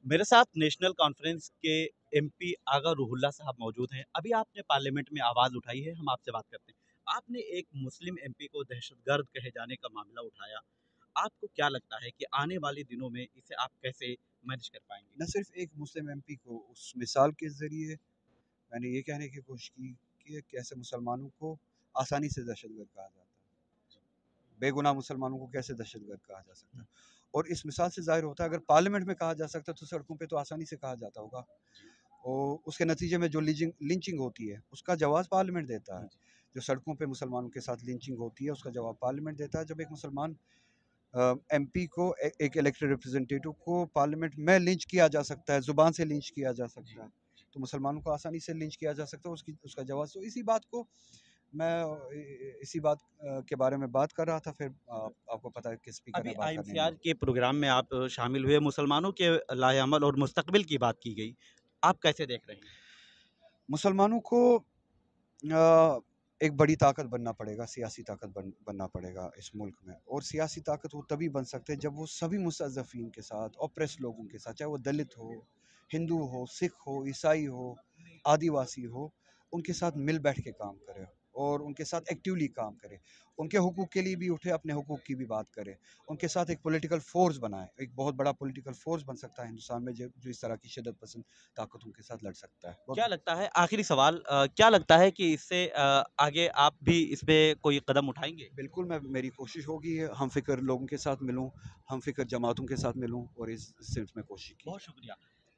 मेरे साथ national conference के एमपी आगा रूहुल्लाह साहब मौजूद हैं। अभी आपने पार्लियामेंट में आवाज़ उठाई है, हम आपसे बात करते हैं। आपने एक मुस्लिम एमपी को दहशतगर्द कहे जाने का मामला उठाया। आपको क्या लगता है कि आने वाले दिनों में इसे आप कैसे मैनेज कर पाएंगे? न सिर्फ एक मुस्लिम एमपी को उस मिसाल के ज़रिए मैंने ये कहने की कोशिश की कि कैसे मुसलमानों को आसानी से दहशतगर्द कहा जाता है, बेगुनाह मुसलमानों को कैसे दहशतगर्द कहा जा सकता है। और इस मिसाल से ज़ाहिर होता है अगर पार्लियामेंट में कहा जा सकता है तो सड़कों पे तो आसानी से कहा जाता होगा। और उसके नतीजे में जो लिंचिंग होती है उसका जवाब पार्लियामेंट देता है। जो सड़कों पे मुसलमानों के साथ लिंचिंग होती है उसका जवाब पार्लियामेंट देता है। जब एक मुसलमान एमपी को एक इलेक्टेड रिप्रेजेंटेटिव को पार्लियामेंट में लिंच किया जा सकता है, ज़ुबान से लिंच किया जा सकता है, तो मुसलमानों को आसानी से लिंच किया जा सकता है। उसका जवाब तो इसी बात को मैं इसी बात के बारे में बात कर रहा था। फिर आपको पता है कि स्पीकर ने अभी बात करने नहीं आईएमसीआर दी। के प्रोग्राम में आप शामिल हुए, मुसलमानों के लाएअमल और मुस्तकबिल की बात की गई। आप कैसे देख रहे हैं? मुसलमानों को अ, एक बड़ी ताकत बनना पड़ेगा, सियासी ताकत बनना पड़ेगा इस मुल्क में। और सियासी ताकत वो तभी बन सकते हैं जब वो सभी मुस्तज़फ़ीन के साथ, ऑप्रेस लोगों के साथ, चाहे वो दलित हो, हिंदू हो, सिख हो, ईसाई हो, आदिवासी हो, उनके साथ मिल बैठ के काम करे और उनके साथ एक्टिवली काम करे। उनके हुकूक के लिए भी उठे, अपने हुकूक की भी बात करे। उनके साथ एक पॉलिटिकल फ़ोर्स बनाए, एक बहुत बड़ा पॉलिटिकल फ़ोर्स बन सकता है हिंदुस्तान में जो इस तरह की शिद्दत पसंद ताकतों के साथ लड़ सकता है। क्या बहुत लगता है, आखिरी सवाल, क्या लगता है कि इससे आगे आप भी इस पे कोई कदम उठाएंगे? बिल्कुल, मैं मेरी कोशिश होगी हम फ़िक्र लोगों के साथ मिलूँ, हम फ़िक्र जमातों के साथ मिलूँ और इस सिलसिले में कोशिश की बहुत जाए। शुक्रिया।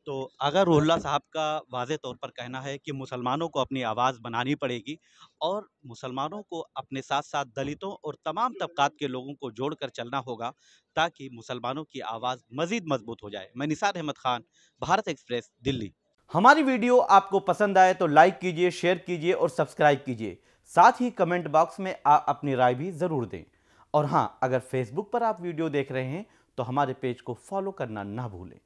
तो आगा रूहुल्लाह साहब का वाज़ेह तौर पर कहना है कि मुसलमानों को अपनी आवाज़ बनानी पड़ेगी और मुसलमानों को अपने साथ-साथ दलितों और तमाम तबक़ात के लोगों को जोड़कर चलना होगा ताकि मुसलमानों की आवाज़ मज़ीद मज़बूत हो जाए। मैं निसार अहमद खान, भारत एक्सप्रेस, दिल्ली। हमारी वीडियो आपको पसंद आए तो लाइक कीजिए, शेयर कीजिए और सब्सक्राइब कीजिए। साथ ही कमेंट बॉक्स में अपनी राय भी ज़रूर दें। और हाँ, अगर फेसबुक पर आप वीडियो देख रहे हैं तो हमारे पेज को फॉलो करना ना भूलें।